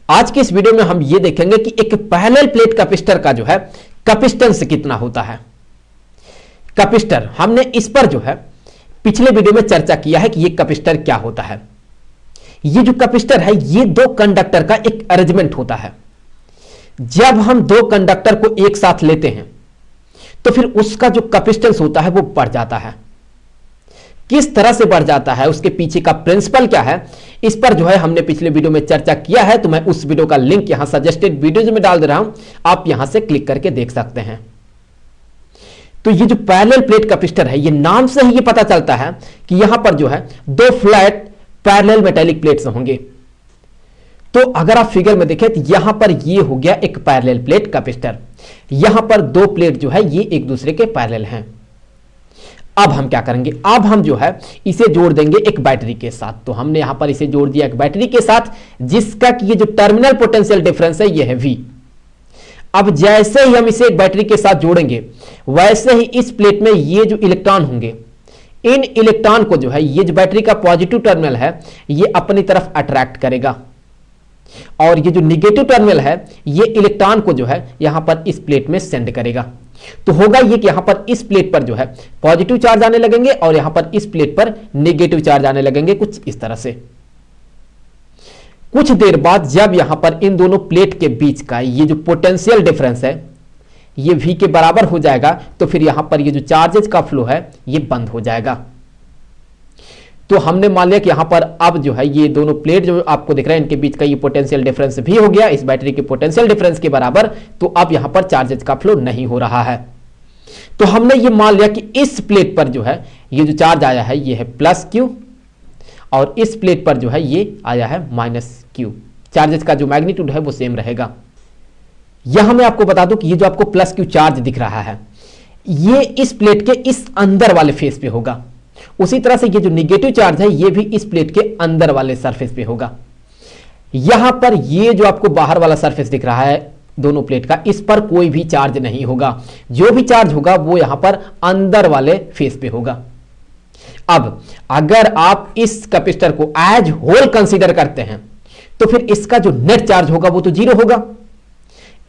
आज के इस वीडियो में हम ये देखेंगे कि एक पैरेलल प्लेट कैपेसिटर का जो है कैपेसिटेंस कितना होता है। कैपेसिटर हमने इस पर जो है पिछले वीडियो में चर्चा किया है कि ये कैपेसिटर क्या होता है। ये जो कैपेसिटर है ये दो कंडक्टर का एक अरेंजमेंट होता है। जब हम दो कंडक्टर को एक साथ लेते हैं तो फिर उसका जो कैपेसिटेंस होता है वो बढ़ जाता है। किस तरह से बढ़ जाता है, उसके पीछे का प्रिंसिपल क्या है, इस पर जो है हमने पिछले वीडियो में चर्चा किया है। तो मैं उस वीडियो का लिंक यहां सजेस्टेड वीडियोज में डाल दे रहा हूं, आप यहां से क्लिक करके देख सकते हैं। तो ये जो पैरेलल प्लेट कैपेसिटर है, ये नाम से ही ये पता चलता है कि यहां पर जो है दो फ्लैट पैरेलल मेटेलिक प्लेट्स होंगे। तो अगर आप फिगर में देखें तो यहां पर ये हो गया एक पैरेलल प्लेट कैपेसिटर। यहां पर दो प्लेट जो है ये एक दूसरे के पैरेलल हैं। अब हम क्या करेंगे, अब हम जो है इसे जोड़ देंगे एक बैटरी के साथ। तो हमने यहां पर इसे जोड़ दिया एक बैटरी के साथ, जिसका कि ये जो टर्मिनल पोटेंशियल डिफरेंस है ये है V। अब जैसे ही हम इसे एक बैटरी के साथ जोड़ेंगे वैसे ही इस प्लेट में ये जो इलेक्ट्रॉन होंगे, इन इलेक्ट्रॉन को जो है ये जो बैटरी का पॉजिटिव टर्मिनल है ये अपनी तरफ अट्रैक्ट करेगा, और ये जो निगेटिव टर्मिनल है ये इलेक्ट्रॉन को जो है यहां पर इस प्लेट में सेंड करेगा। तो होगा ये कि यहां पर इस प्लेट पर जो है पॉजिटिव चार्ज आने लगेंगे और यहां पर इस प्लेट पर नेगेटिव चार्ज आने लगेंगे, कुछ इस तरह से। कुछ देर बाद जब यहां पर इन दोनों प्लेट के बीच का ये जो पोटेंशियल डिफरेंस है ये V के बराबर हो जाएगा, तो फिर यहां पर ये जो चार्जेस का फ्लो है ये बंद हो जाएगा। तो हमने मान लिया कि यहां पर अब जो है ये दोनों प्लेट जो आपको दिख रहा है इनके बीच का ये पोटेंशियल डिफरेंस भी हो गया इस बैटरी के पोटेंशियल डिफरेंस के बराबर। तो अब यहां पर चार्जेस का फ्लो नहीं हो रहा है। तो हमने ये मान लिया कि इस प्लेट पर जो है ये जो चार्ज आया है ये है प्लस Q, और इस प्लेट पर जो है ये आया है माइनस Q। चार्जेस का जो मैग्नीट्यूड है वो सेम रहेगा। यहां मैं आपको बता दूं कि ये जो आपको प्लस Q चार्ज दिख रहा है ये इस प्लेट के इस अंदर वाले फेस पे होगा। उसी तरह से ये जो निगेटिव चार्ज है ये भी इस प्लेट के अंदर वाले सरफेस पे होगा। यहां पर ये जो आपको बाहर वाला सरफेस दिख रहा है दोनों प्लेट का, इस पर कोई भी चार्ज नहीं होगा। जो भी चार्ज होगा वो यहां पर अंदर वाले फेस पे होगा। अब अगर आप इस कैपेसिटर को एज होल कंसीडर करते हैं तो फिर इसका जो नेट चार्ज होगा वो तो जीरो होगा।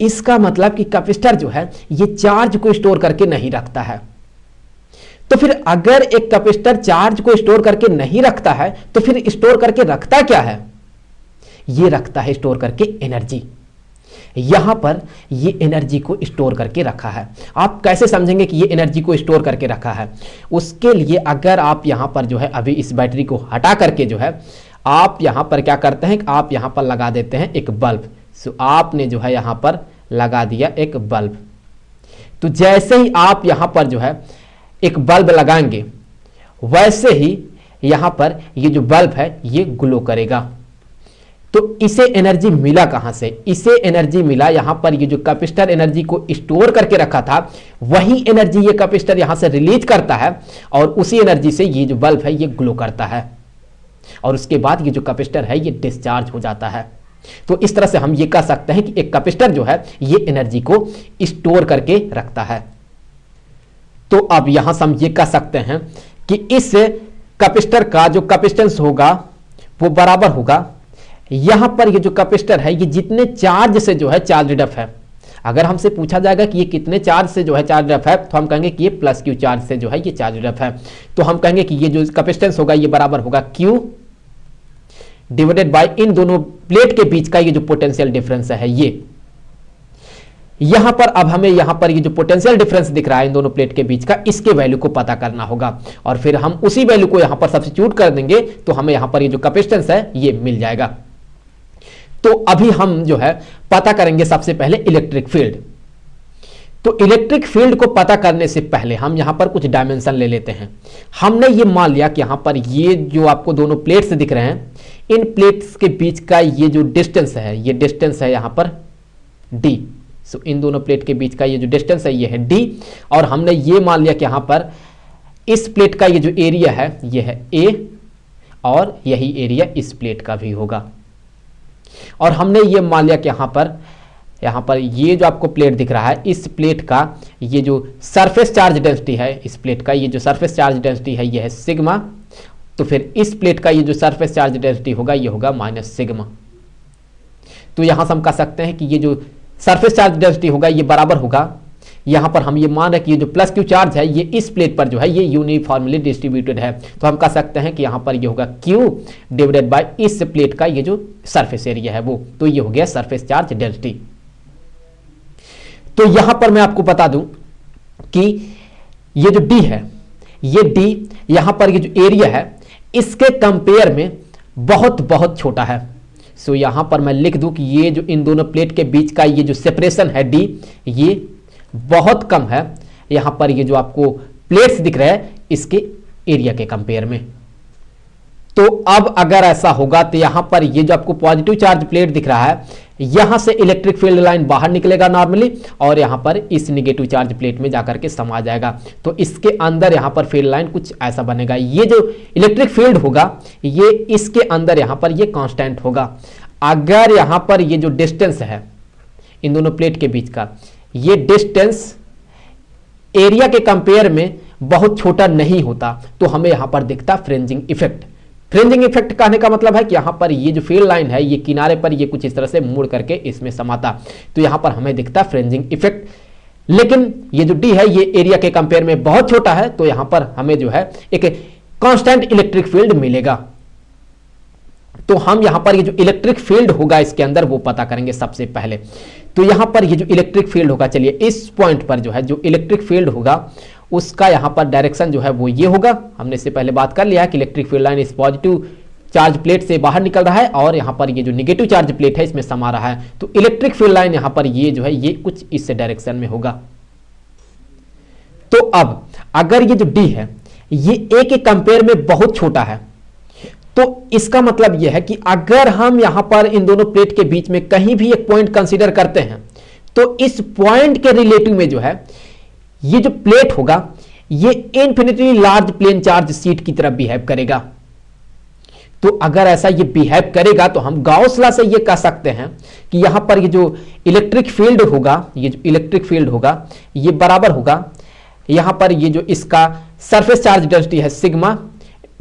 इसका मतलब कि कैपेसिटर जो है ये चार्ज को स्टोर करके नहीं रखता है। तो फिर अगर एक कैपेसिटर चार्ज को स्टोर करके नहीं रखता है तो फिर स्टोर करके रखता क्या है, ये रखता है स्टोर करके एनर्जी। यहां पर ये एनर्जी को स्टोर करके रखा है। आप कैसे समझेंगे कि ये एनर्जी को स्टोर करके रखा है, उसके लिए अगर आप यहां पर जो है अभी इस बैटरी को हटा करके जो है आप यहां पर क्या करते हैं, आप यहां पर लगा देते हैं एक बल्ब। सो आपने जो है यहां पर लगा दिया एक बल्ब। तो जैसे ही आप यहां पर जो है एक बल्ब लगाएंगे वैसे ही यहां पर ये जो बल्ब है ये ग्लो करेगा। तो इसे एनर्जी मिला कहां से, इसे एनर्जी मिला यहां पर ये जो कैपेसिटर एनर्जी को स्टोर करके रखा था वही एनर्जी ये कैपेसिटर यहां से रिलीज करता है, और उसी एनर्जी से ये जो बल्ब है ये ग्लो करता है, और उसके बाद ये जो कैपेसिटर है ये डिस्चार्ज हो जाता है। तो इस तरह से हम ये कह सकते हैं कि एक कैपेसिटर जो है ये एनर्जी को स्टोर करके रखता है। तो अब यहां से हम ये कह सकते हैं कि इस कैपेसिटर का जो कैपेसिटेंस होगा वो बराबर होगा, यहां पर ये जो कैपेसिटर है ये जितने चार्ज से जो है चार्ज अप है। अगर हमसे पूछा जाएगा कि ये कितने चार्ज से जो है चार्ज अप है तो हम कहेंगे कि ये प्लस Q चार्ज से जो है ये चार्ज अप है। तो हम कहेंगे कि ये जो कैपेसिटेंस होगा ये बराबर होगा Q डिवाइडेड बाय इन दोनों प्लेट के बीच का ये जो पोटेंशियल डिफरेंस है ये। यहां पर अब हमें यहां पर ये जो पोटेंशियल डिफरेंस दिख रहा है इन दोनों प्लेट के बीच का, इसके वैल्यू को पता करना होगा, और फिर हम उसी वैल्यू को यहां पर सब्स्टिट्यूट कर देंगे तो हमें यहां पर ये जो कैपेसिटेंस है ये मिल जाएगा। तो अभी हम जो है पता करेंगे सबसे पहले इलेक्ट्रिक फील्ड। तो इलेक्ट्रिक फील्ड को पता करने से पहले हम यहां पर कुछ डायमेंशन ले लेते हैं। हमने ये मान लिया कि यहां पर ये जो आपको दोनों प्लेट्स दिख रहे हैं इन प्लेट्स के बीच का ये जो डिस्टेंस है ये डिस्टेंस है यहां पर D। सो इन दोनों प्लेट के बीच का ये जो डिस्टेंस है ये है D, और हमने ये मान लिया कि यहां पर इस प्लेट का ये जो एरिया है ये है A, और यही एरिया इस प्लेट का भी होगा। और हमने ये मान लिया कि यहां पर ये जो आपको प्लेट दिख रहा है इस प्लेट का ये जो सरफेस चार्ज डेंसिटी है, इस प्लेट का ये जो सरफेस चार्ज डेंसिटी है ये है सिग्मा। तो फिर इस प्लेट का ये जो सरफेस चार्ज डेंसिटी होगा ये होगा माइनस सिग्मा। तो यहां से हम कह सकते हैं कि ये जो सरफेस चार्ज डेंसिटी होगा ये बराबर होगा, यहां पर हम ये मान रहे हैं कि ये जो प्लस क्यू चार्ज है ये इस प्लेट पर जो है ये यूनिफॉर्मली डिस्ट्रीब्यूटेड है, तो हम कह सकते हैं कि यहां पर ये होगा क्यू डिवाइडेड बाय इस प्लेट का ये जो सरफेस एरिया है वो, तो ये हो गया सरफेस चार्ज डेंसिटी। तो यहां पर मैं आपको बता दूं कि ये जो डी है, ये डी यहां पर ये जो एरिया है इसके कंपेयर में बहुत बहुत छोटा है। सो यहां पर मैं लिख दूं कि ये जो इन दोनों प्लेट के बीच का ये जो सेपरेशन है डी, ये बहुत कम है यहां पर ये जो आपको प्लेट्स दिख रहे हैं इसके एरिया के कंपेयर में। तो अब अगर ऐसा होगा तो यहां पर ये जो आपको पॉजिटिव चार्ज प्लेट दिख रहा है यहां से इलेक्ट्रिक फील्ड लाइन बाहर निकलेगा नॉर्मली, और यहां पर इस निगेटिव चार्ज प्लेट में जाकर के समा जाएगा। तो इसके अंदर यहां पर फील्ड लाइन कुछ ऐसा बनेगा, ये जो इलेक्ट्रिक फील्ड होगा ये इसके अंदर यहां पर ये कांस्टेंट होगा। अगर यहां पर ये जो डिस्टेंस है इन दोनों प्लेट के बीच का, ये डिस्टेंस एरिया के कंपेयर में बहुत छोटा नहीं होता तो हमें यहां पर दिखता फ्रिंजिंग इफेक्ट। फ्रिंजिंग इफेक्ट कहने का मतलब है कि यहां पर ये जो फील्ड लाइन है ये किनारे पर ये कुछ इस तरह से मुड़ करके इसमें समाता, तो यहां पर हमें दिखता फ्रिंजिंग इफेक्ट। लेकिन ये जो डी है ये एरिया के कंपेयर में बहुत छोटा है, तो यहां पर हमें जो है एक कांस्टेंट इलेक्ट्रिक फील्ड मिलेगा। तो हम यहां पर ये जो इलेक्ट्रिक फील्ड होगा इसके अंदर वो पता करेंगे सबसे पहले। तो यहां पर ये जो इलेक्ट्रिक फील्ड होगा, चलिए इस पॉइंट पर जो है जो इलेक्ट्रिक फील्ड होगा उसका यहां पर डायरेक्शन जो है वो ये होगा। हमने इससे पहले बात कर लिया है कि इलेक्ट्रिक फील्ड लाइन इस पॉजिटिव चार्ज प्लेट से बाहर निकल रहा है और यहां पर ये जो निगेटिव चार्ज प्लेट है इसमें समा रहा है, तो इलेक्ट्रिक फील्ड लाइन यहां पर ये जो है ये कुछ इस डायरेक्शन में होगा। तो अब अगर ये जो डी है ये ए के कंपेयर में बहुत छोटा है, तो इसका मतलब यह है कि अगर हम यहां पर इन दोनों प्लेट के बीच में कहीं भी एक पॉइंट कंसीडर करते हैं तो इस पॉइंट के रिलेटिव में जो है ये जो प्लेट होगा ये infinitely large plane charge sheet की तरह बिहेव करेगा। तो अगर ऐसा ये बिहेव करेगा तो हम गाउस लॉ से ये कह सकते हैं कि यहां पर ये जो इलेक्ट्रिक फील्ड होगा, ये जो इलेक्ट्रिक फील्ड होगा ये बराबर होगा यहां पर ये जो इसका सरफेस चार्ज डेंसिटी है सिग्मा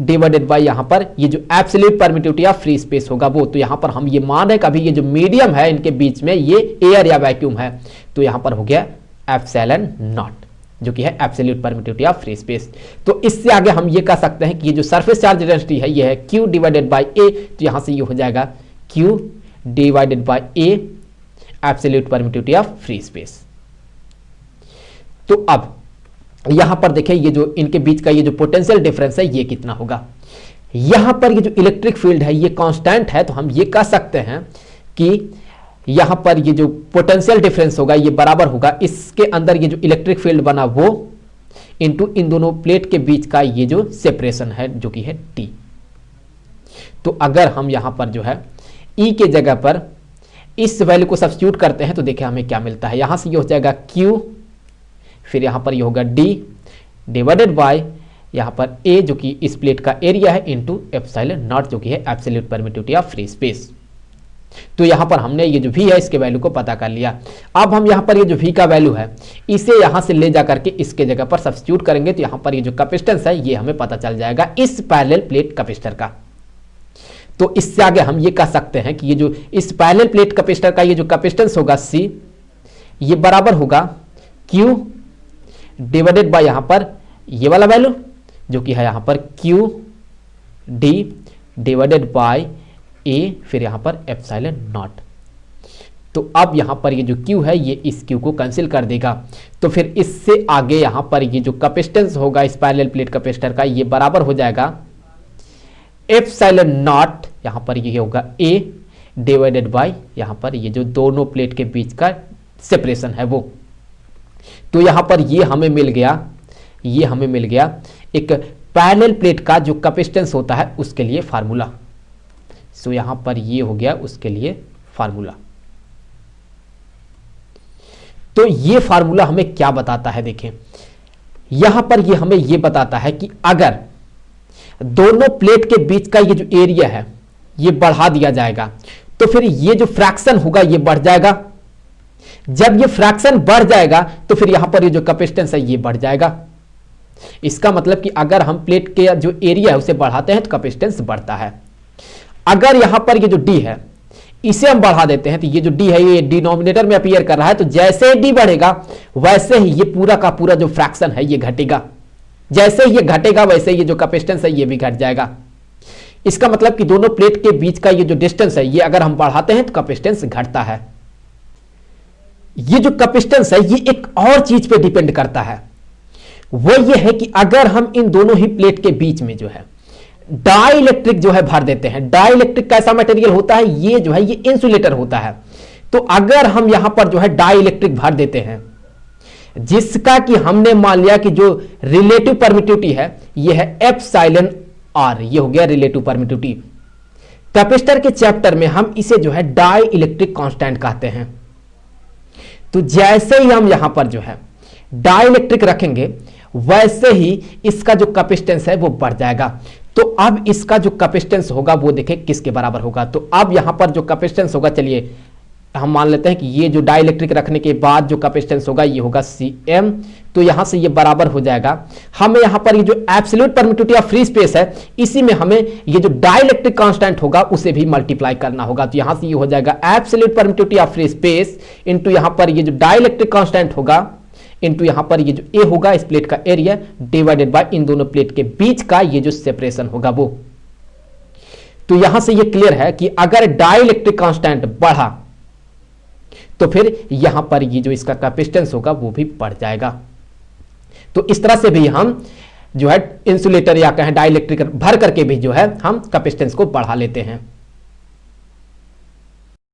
डिवाइडेड बाय यहां पर ये जो absolute permittivity of free space होगा वो। तो यहां पर हम ये मान रहे कभी ये जो मीडियम है इनके बीच में ये एयर या वैक्यूम है, तो यहां पर हो गया एप्सिलॉन नॉट जो कि है absolute permittivity of free space. तो इससे आगे हम ये कह सकते हैं कि ये जो सरफेस चार्ज डेंसिटी है ये है Q डिवाइडेड बाय A, तो यहां से ये हो जाएगा Q divided by A absolute permittivity of free space. तो अब यहां पर देखें ये जो इनके बीच का ये जो पोटेंशियल डिफरेंस है ये कितना होगा। यहां पर ये जो इलेक्ट्रिक फील्ड है ये कांस्टेंट है, तो हम ये कह सकते हैं कि यहां पर ये जो पोटेंशियल डिफरेंस होगा ये बराबर होगा इसके अंदर ये जो इलेक्ट्रिक फील्ड बना वो इनटू इन दोनों प्लेट के बीच का ये जो सेपरेशन है जो कि है T। तो अगर हम यहां पर जो है E के जगह पर इस वैल्यू को सब्स्टिट्यूट करते हैं तो देखिए हमें क्या मिलता है। यहां से ये हो जाएगा Q, फिर यहां पर ये होगा D डिवाइडेड बाय यहां पर A जो कि इस प्लेट का एरिया है इनटू एप्सिलॉन नॉट जो कि है absolute permittivity of free space. तो यहां पर हमने ये जो V है इसके वैल्यू को पता कर लिया। अब हम यहां पर ये जो V का वैल्यू है इसे यहां से ले जाकर के इसके जगह पर सब्स्टिट्यूट करेंगे, तो यहां पर ये जो कैपेसिटेंस है ये हमें पता चल जाएगा इस पैरेलल प्लेट कैपेसिटर का। तो इससे आगे हम ये कह सकते हैं कि ये जो इस पैरेलल प्लेट कैपेसिटर का ये जो कैपेसिटेंस होगा C ये बराबर होगा Q डिवाइडेड बाय यहां पर ये वाला वैल्यू जो कि है यहां पर Q D divided by A, फिर यहां पर एप्सिलॉन नॉट। तो अब यहां पर ये जो Q है ये इस Q को कैंसिल कर देगा, तो फिर इससे आगे यहां पर ये जो कैपेसिटेंस होगा इस पैरेलल प्लेट कैपेसिटर का ये बराबर हो जाएगा एप्सिलॉन नॉट, यहां पर ये होगा A डिवाइडेड बाय यहां पर ये जो दोनों प्लेट के बीच का सेपरेशन है वो। तो यहां पर ये हमें मिल गया एक पैरेलल प्लेट का जो कैपेसिटेंस होता है उसके लिए फार्मूला। सो यहां पर ये हो गया उसके लिए फार्मूला। तो ये फार्मूला हमें क्या बताता है, देखें यहां पर ये हमें ये बताता है कि अगर दोनों प्लेट के बीच का ये जो एरिया है ये बढ़ा दिया जाएगा तो फिर ये जो फ्रैक्शन होगा ये बढ़ जाएगा। जब ये फ्रैक्शन बढ़ जाएगा तो फिर यहां पर ये जो कैपेसिटेंस है ये बढ़ जाएगा। इसका मतलब कि अगर हम प्लेट के जो एरिया है उसे बढ़ाते हैं तो कैपेसिटेंस बढ़ता है। अगर यहां पर ये जो D है इसे हम बढ़ा देते हैं तो ये जो डी है ये डिनोमिनेटर में अपीयर कर रहा है, तो जैसे डी बढ़ेगा वैसे ही ये पूरा का पूरा जो फ्रैक्शन है ये घटेगा, जैसे ही ये घटेगा वैसे ये जो कैपेसिटेंस है ये भी घट जाएगा। इसका मतलब कि दोनों प्लेट के बीच का ये जो डिस्टेंस है ये अगर हम बढ़ाते हैं तो कैपेसिटेंस घटता है। ये जो कैपेसिटेंस है ये एक और चीज पे डिपेंड करता है, वो ये है कि अगर हम इन दोनों ही प्लेट के बीच में जो है डाइलेक्ट्रिक जो है भर देते हैं। डाइलेक्ट्रिक कैसा मटेरियल होता है, ये जो है ये इंसुलेटर होता है। तो अगर हम यहां पर जो है डाइलेक्ट्रिक भर देते हैं जिसका कि हमने मान लिया कि जो रिलेटिव परमिटिविटी है ये है एप्सिलॉन आर, ये हो गया रिलेटिव परमिटिविटी। कैपेसिटर के चैप्टर में हम इसे जो है डाई इलेक्ट्रिक कांस्टेंट कहते हैं। तो जैसे ही हम यहां पर जो है डाई इलेक्ट्रिक रखेंगे वैसे ही इसका जो कैपेसिटेंस है वो बढ़ जाएगा। तो अब इसका जो कैपेसिटेंस होगा वो देखें किसके बराबर होगा। तो अब यहां पर जो कैपेसिटेंस होगा, चलिए हम मान लेते हैं कि ये जो डाई इलेक्ट्रिक रखने के बाद जो कैपेसिटेंस होगा ये होगा Cm। तो यहां से ये बराबर हो जाएगा, हमें यहां पर ये जो absolute permittivity of free space है इसी में हमें ये जो डाई इलेक्ट्रिक कांस्टेंट होगा उसे भी मल्टीप्लाई करना होगा। तो यहां से ये हो जाएगा absolute permittivity of free space into यहां पर ये जो डाई इलेक्ट्रिक कांस्टेंट होगा इंटू यहां पर ये जो ए होगा इस प्लेट का एरिया डिवाइडेड बाय इन दोनों प्लेट के बीच का ये जो सेपरेशन होगा वो। तो यहां से ये क्लियर है कि अगर डाई इलेक्ट्रिक कांस्टेंट बढ़ा तो फिर यहां पर ये जो इसका कैपेसिटेंस होगा वो भी बढ़ जाएगा। तो इस तरह से भी हम जो है इंसुलेटर या कहें डाई इलेक्ट्रिक भर करके भी जो है हम कैपेसिटेंस को बढ़ा लेते हैं।